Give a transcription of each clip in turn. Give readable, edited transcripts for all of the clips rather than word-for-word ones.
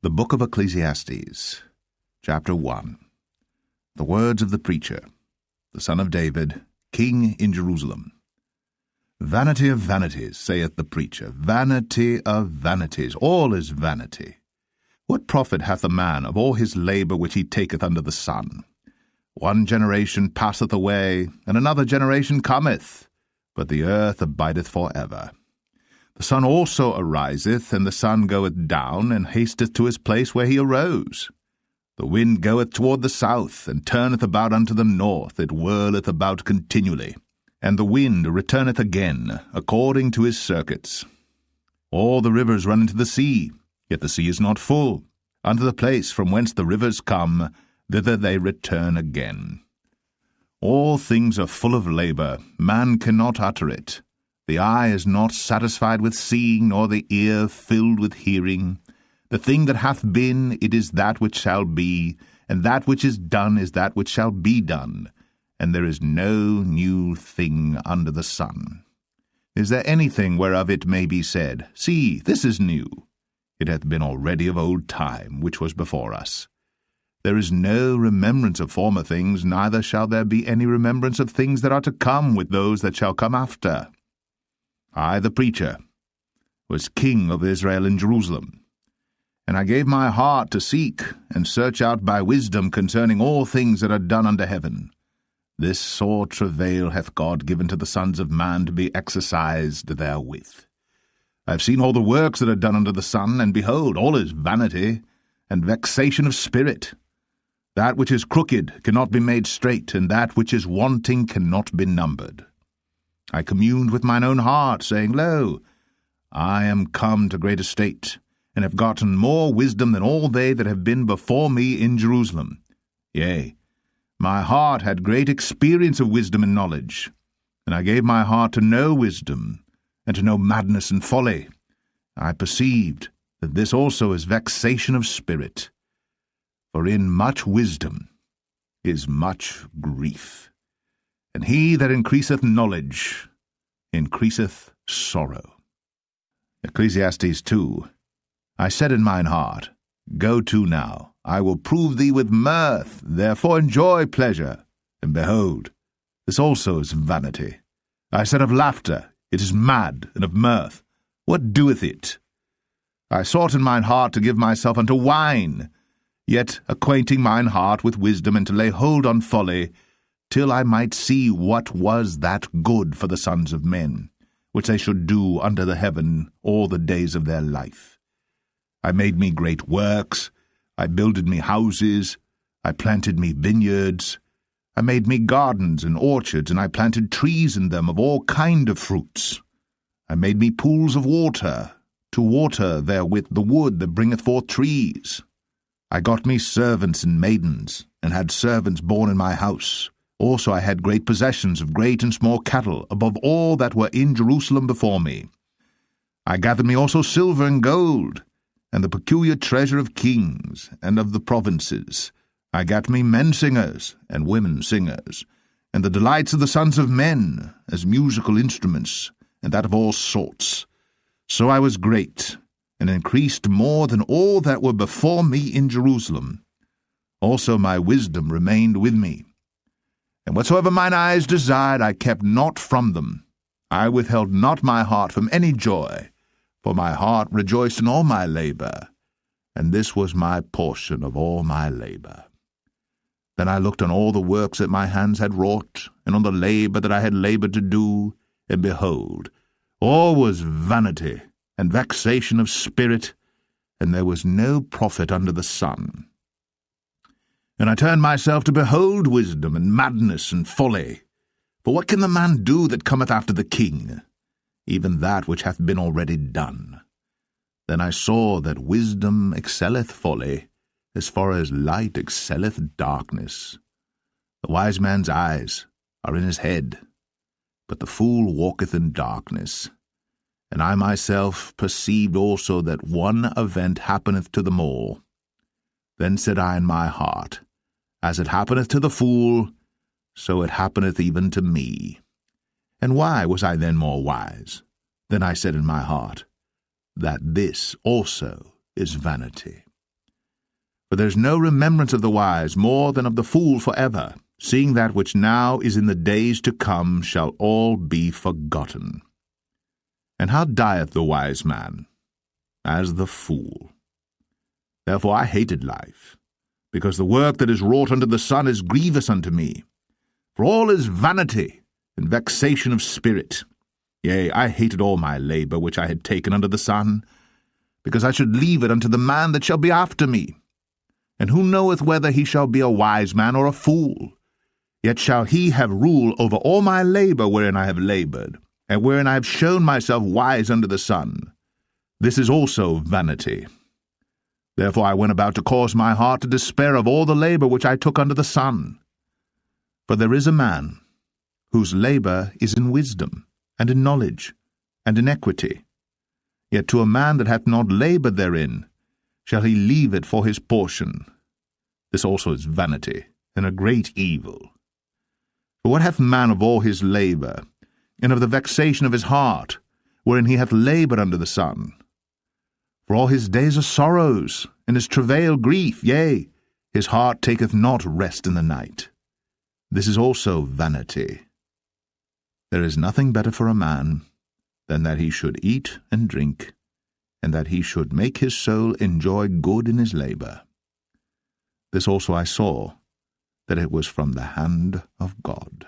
The Book of Ecclesiastes, Chapter 1. The words of the preacher, the son of David, king in Jerusalem. Vanity of vanities, saith the preacher, vanity of vanities, all is vanity. What profit hath a man of all his labour which he taketh under the sun? One generation passeth away, and another generation cometh, but the earth abideth for ever. The sun also ariseth, and the sun goeth down, and hasteth to his place where he arose. The wind goeth toward the south, and turneth about unto the north, it whirleth about continually. And the wind returneth again, according to his circuits. All the rivers run into the sea, yet the sea is not full. Unto the place from whence the rivers come, thither they return again. All things are full of labour, man cannot utter it. The eye is not satisfied with seeing, nor the ear filled with hearing. The thing that hath been, it is that which shall be, and that which is done is that which shall be done, and there is no new thing under the sun. Is there anything whereof it may be said, See, this is new? It hath been already of old time, which was before us. There is no remembrance of former things, neither shall there be any remembrance of things that are to come with those that shall come after. I, the preacher, was king of Israel in Jerusalem. And I gave my heart to seek and search out by wisdom concerning all things that are done under heaven. This sore travail hath God given to the sons of man to be exercised therewith. I have seen all the works that are done under the sun, and behold, all is vanity and vexation of spirit. That which is crooked cannot be made straight, and that which is wanting cannot be numbered. I communed with mine own heart, saying, Lo, I am come to great estate, and have gotten more wisdom than all they that have been before me in Jerusalem. Yea, my heart had great experience of wisdom and knowledge, and I gave my heart to know wisdom, and to know madness and folly. I perceived that this also is vexation of spirit. For in much wisdom is much grief. And he that increaseth knowledge increaseth sorrow. Ecclesiastes 2. I said in mine heart, Go to now, I will prove thee with mirth, therefore enjoy pleasure. And behold, this also is vanity. I said of laughter, It is mad, and of mirth, what doeth it? I sought in mine heart to give myself unto wine, yet acquainting mine heart with wisdom, and to lay hold on folly, till I might see what was that good for the sons of men, which they should do under the heaven all the days of their life. I made me great works, I builded me houses, I planted me vineyards, I made me gardens and orchards, and I planted trees in them of all kind of fruits. I made me pools of water, to water therewith the wood that bringeth forth trees. I got me servants and maidens, and had servants born in my house. Also I had great possessions of great and small cattle, above all that were in Jerusalem before me. I gathered me also silver and gold, and the peculiar treasure of kings and of the provinces. I gat me men singers and women singers, and the delights of the sons of men, as musical instruments, and that of all sorts. So I was great, and increased more than all that were before me in Jerusalem. Also my wisdom remained with me. And whatsoever mine eyes desired, I kept not from them. I withheld not my heart from any joy, for my heart rejoiced in all my labour, and this was my portion of all my labour. Then I looked on all the works that my hands had wrought, and on the labour that I had laboured to do, and behold, all was vanity and vexation of spirit, and there was no profit under the sun. And I turned myself to behold wisdom and madness and folly. For what can the man do that cometh after the king? Even that which hath been already done. Then I saw that wisdom excelleth folly, as far as light excelleth darkness. The wise man's eyes are in his head, but the fool walketh in darkness. And I myself perceived also that one event happeneth to them all. Then said I in my heart, As it happeneth to the fool, so it happeneth even to me. And why was I then more wise? Then I said in my heart, that this also is vanity. For there is no remembrance of the wise more than of the fool forever, seeing that which now is in the days to come shall all be forgotten. And how dieth the wise man? As the fool. Therefore I hated life, because the work that is wrought under the sun is grievous unto me. For all is vanity and vexation of spirit. Yea, I hated all my labour which I had taken under the sun, because I should leave it unto the man that shall be after me. And who knoweth whether he shall be a wise man or a fool? Yet shall he have rule over all my labour wherein I have laboured, and wherein I have shown myself wise under the sun. This is also vanity. Therefore I went about to cause my heart to despair of all the labour which I took under the sun. For there is a man whose labour is in wisdom, and in knowledge, and in equity. Yet to a man that hath not laboured therein shall he leave it for his portion. This also is vanity, and a great evil. For what hath man of all his labour, and of the vexation of his heart, wherein he hath laboured under the sun? For all his days are sorrows, and his travail grief, yea, his heart taketh not rest in the night. This is also vanity. There is nothing better for a man than that he should eat and drink, and that he should make his soul enjoy good in his labour. This also I saw, that it was from the hand of God.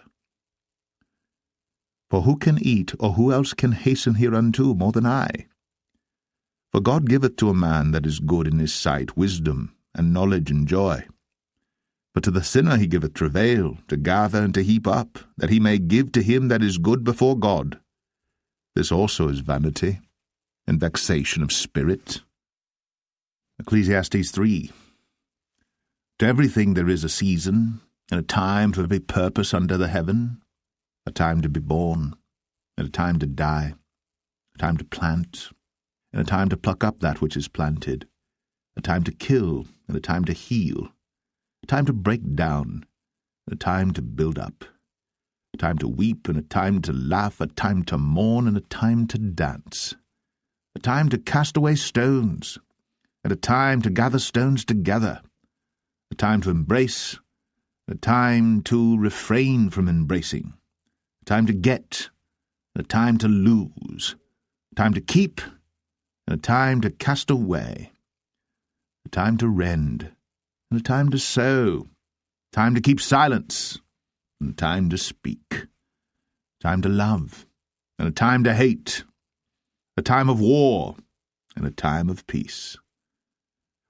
For who can eat, or who else can hasten hereunto more than I? For God giveth to a man that is good in his sight wisdom, and knowledge, and joy. But to the sinner he giveth travail, to gather and to heap up, that he may give to him that is good before God. This also is vanity, and vexation of spirit. Ecclesiastes 3. To everything there is a season, and a time for every purpose under the heaven, a time to be born, and a time to die, a time to plant, and a time to pluck up that which is planted, a time to kill, and a time to heal, a time to break down, and a time to build up, a time to weep, and a time to laugh, a time to mourn, and a time to dance, a time to cast away stones, and a time to gather stones together, a time to embrace, and a time to refrain from embracing, a time to get, and a time to lose, a time to keep, and a time to cast away, a time to rend, and a time to sow, a time to keep silence, and a time to speak, a time to love, and a time to hate, a time of war, and a time of peace.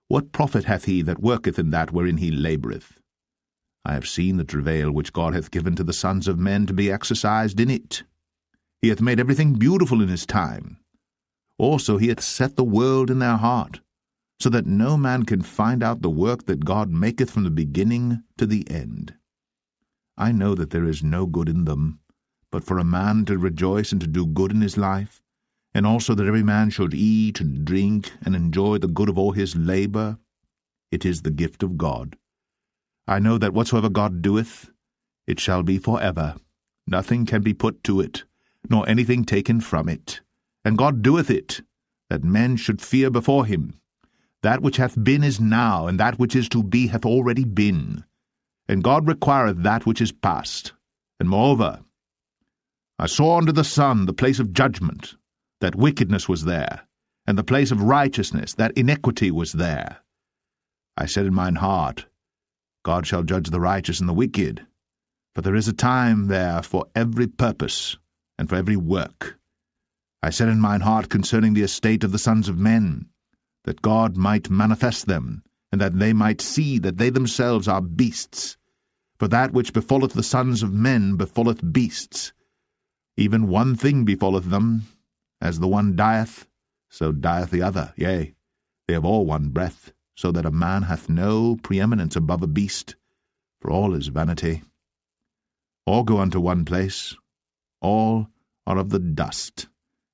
What profit hath he that worketh in that wherein he laboureth? I have seen the travail which God hath given to the sons of men to be exercised in it. He hath made everything beautiful in his time. Also he hath set the world in their heart, so that no man can find out the work that God maketh from the beginning to the end. I know that there is no good in them, but for a man to rejoice and to do good in his life, and also that every man should eat and drink and enjoy the good of all his labour. It is the gift of God. I know that whatsoever God doeth, it shall be for ever. Nothing can be put to it, nor anything taken from it. And God doeth it, that men should fear before him. That which hath been is now, and that which is to be hath already been. And God requireth that which is past. And moreover, I saw under the sun the place of judgment, that wickedness was there, and the place of righteousness, that iniquity was there. I said in mine heart, God shall judge the righteous and the wicked, for there is a time there for every purpose, and for every work. I said in mine heart concerning the estate of the sons of men, that God might manifest them, and that they might see that they themselves are beasts. For that which befalleth the sons of men befalleth beasts. Even one thing befalleth them, as the one dieth, so dieth the other. Yea, they have all one breath, so that a man hath no preeminence above a beast, for all is vanity. All go unto one place, all are of the dust,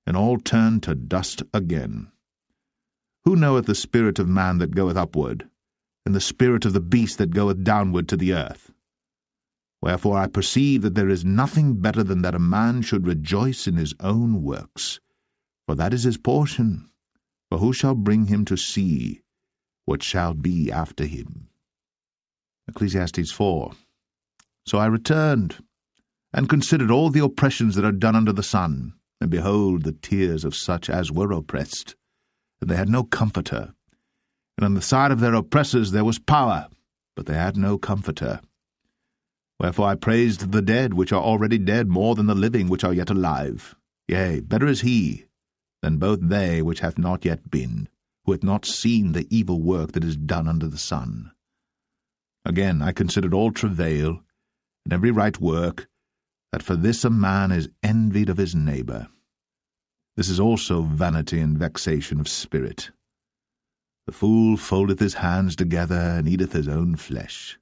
and all turn to dust again. Who knoweth the spirit of man that goeth upward, and the spirit of the beast that goeth downward to the earth? Wherefore I perceive that there is nothing better than that a man should rejoice in his own works, for that is his portion. For who shall bring him to see what shall be after him. Ecclesiastes 4. So I returned, and considered all the oppressions that are done under the sun, and behold, the tears of such as were oppressed, and they had no comforter. And on the side of their oppressors there was power, but they had no comforter. Wherefore I praised the dead which are already dead more than the living which are yet alive. Yea, better is he than both they which hath not yet been, who hath not seen the evil work that is done under the sun. Again I considered all travail, and every right work, that for this a man is envied of his neighbour. This is also vanity and vexation of spirit. The fool foldeth his hands together, and eateth his own flesh.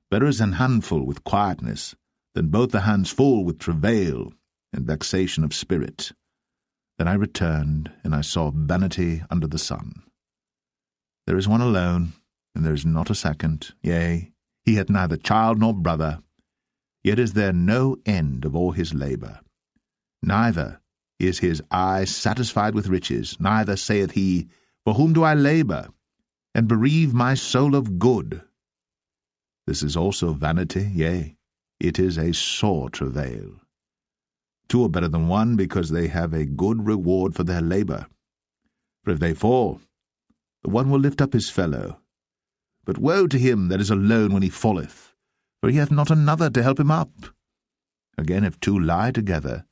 Better is an handful with quietness, than both the hands full with travail and vexation of spirit. Then I returned, and I saw vanity under the sun. There is one alone, and there is not a second, yea, he hath neither child nor brother, yet is there no end of all his labour. Neither is his eye satisfied with riches, neither saith he, For whom do I labour, and bereave my soul of good? This is also vanity, yea, it is a sore travail. Two are better than one, because they have a good reward for their labour. For if they fall, the one will lift up his fellow. But woe to him that is alone when he falleth, for he hath not another to help him up. Again, if two lie together,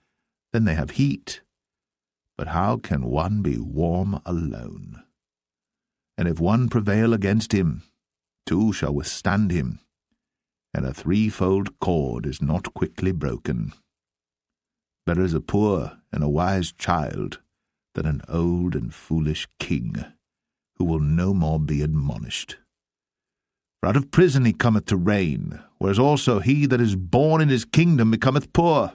then they have heat. But how can one be warm alone? And if one prevail against him, two shall withstand him, and a threefold cord is not quickly broken. Better is a poor and a wise child than an old and foolish king, who will no more be admonished. For out of prison he cometh to reign, whereas also he that is born in his kingdom becometh poor.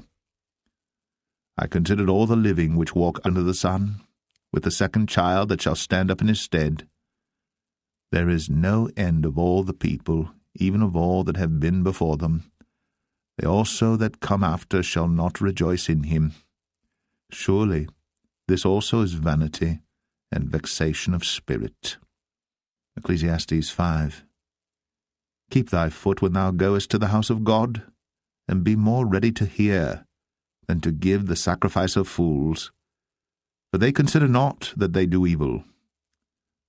I considered all the living which walk under the sun, with the second child that shall stand up in his stead. There is no end of all the people, even of all that have been before them. They also that come after shall not rejoice in him. Surely this also is vanity and vexation of spirit. Ecclesiastes 5. Keep thy foot when thou goest to the house of God, and be more ready to hear than to give the sacrifice of fools. For they consider not that they do evil.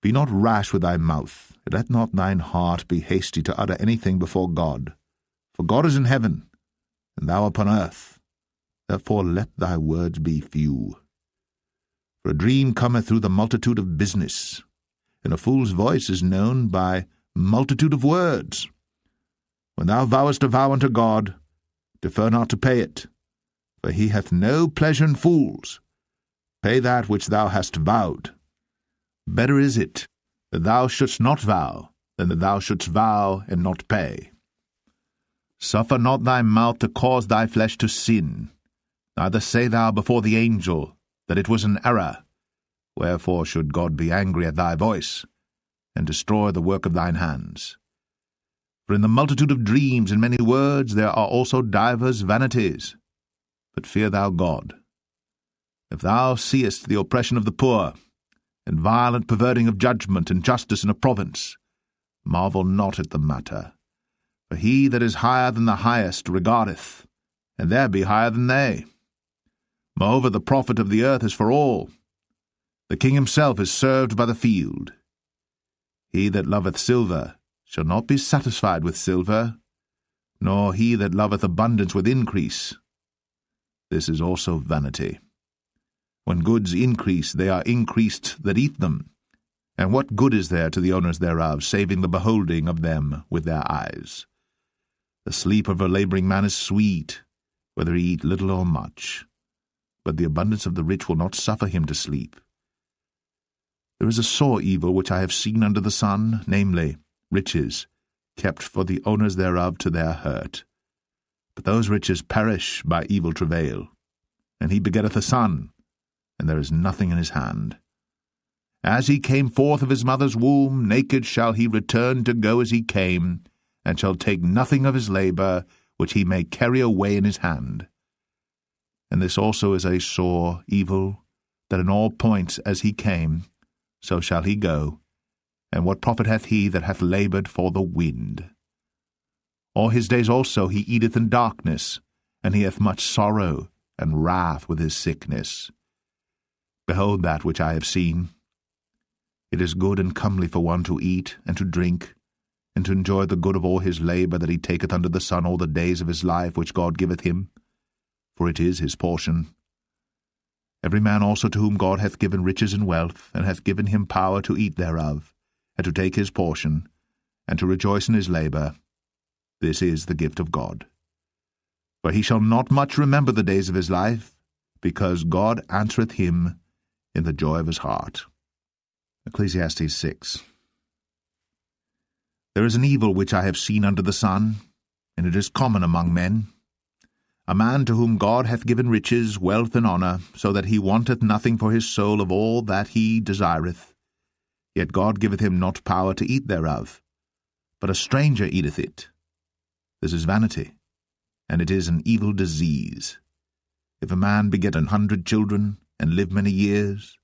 Be not rash with thy mouth, and let not thine heart be hasty to utter anything before God. For God is in heaven, and thou upon earth. Therefore let thy words be few. For a dream cometh through the multitude of business, and a fool's voice is known by multitude of words. When thou vowest a vow unto God, defer not to pay it, for he hath no pleasure in fools. Pay that which thou hast vowed. Better is it that thou shouldst not vow, than that thou shouldst vow and not pay. Suffer not thy mouth to cause thy flesh to sin, neither say thou before the angel that it was an error. Wherefore should God be angry at thy voice, and destroy the work of thine hands? For in the multitude of dreams and many words there are also divers vanities. But fear thou God. If thou seest the oppression of the poor, and violent perverting of judgment and justice in a province, marvel not at the matter. For he that is higher than the highest regardeth, and there be higher than they. Moreover, the profit of the earth is for all. The king himself is served by the field. He that loveth silver shall not be satisfied with silver, nor he that loveth abundance with increase. This is also vanity. When goods increase, they are increased that eat them. And what good is there to the owners thereof, saving the beholding of them with their eyes? The sleep of a labouring man is sweet, whether he eat little or much. But the abundance of the rich will not suffer him to sleep. There is a sore evil which I have seen under the sun, namely, riches, kept for the owners thereof to their hurt. But those riches perish by evil travail. And he begetteth a son, and there is nothing in his hand. As he came forth of his mother's womb, naked shall he return to go as he came, and shall take nothing of his labour, which he may carry away in his hand. And this also is a sore evil, that in all points as he came, so shall he go, And what profit hath he that hath laboured for the wind? All his days also he eateth in darkness, and he hath much sorrow and wrath with his sickness. Behold that which I have seen. It is good and comely for one to eat and to drink, and to enjoy the good of all his labour that he taketh under the sun all the days of his life which God giveth him, for it is his portion. Every man also to whom God hath given riches and wealth, and hath given him power to eat thereof, and to take his portion, and to rejoice in his labour, this is the gift of God. For he shall not much remember the days of his life, because God answereth him in the joy of his heart. Ecclesiastes 6. There is an evil which I have seen under the sun, and it is common among men. A man to whom God hath given riches, wealth, and honour, so that he wanteth nothing for his soul of all that he desireth. Yet God giveth him not power to eat thereof, but a stranger eateth it. This is vanity, and it is an evil disease. If a man beget 100 children, and live many years,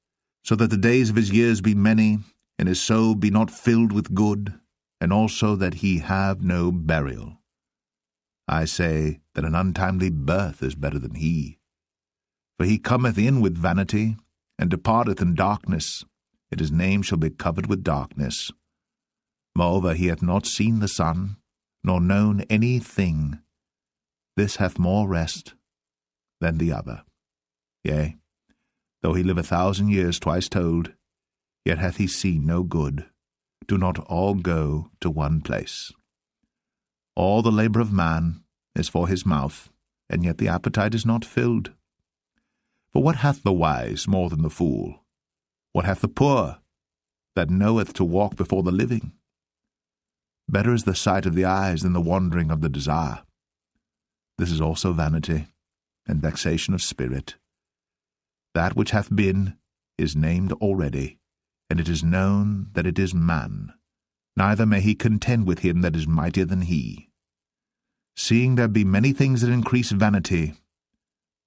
so that the days of his years be many, and his soul be not filled with good, and also that he have no burial, I say that an untimely birth is better than he. For he cometh in with vanity, and departeth in darkness, and his name shall be covered with darkness. Moreover, he hath not seen the sun, nor known any thing. This hath more rest than the other. Yea, though he live 1,000 years twice told, yet hath he seen no good. Do not all go to one place. All the labour of man is for his mouth, and yet the appetite is not filled. For what hath the wise more than the fool? What hath the poor that knoweth to walk before the living? Better is the sight of the eyes than the wandering of the desire. This is also vanity, and vexation of spirit. That which hath been is named already, and it is known that it is man. Neither may he contend with him that is mightier than he. Seeing there be many things that increase vanity,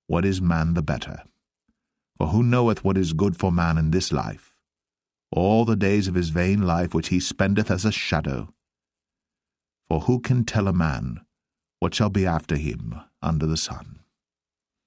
what is man the better? For who knoweth what is good for man in this life? All the days of his vain life which he spendeth as a shadow. For who can tell a man what shall be after him under the sun?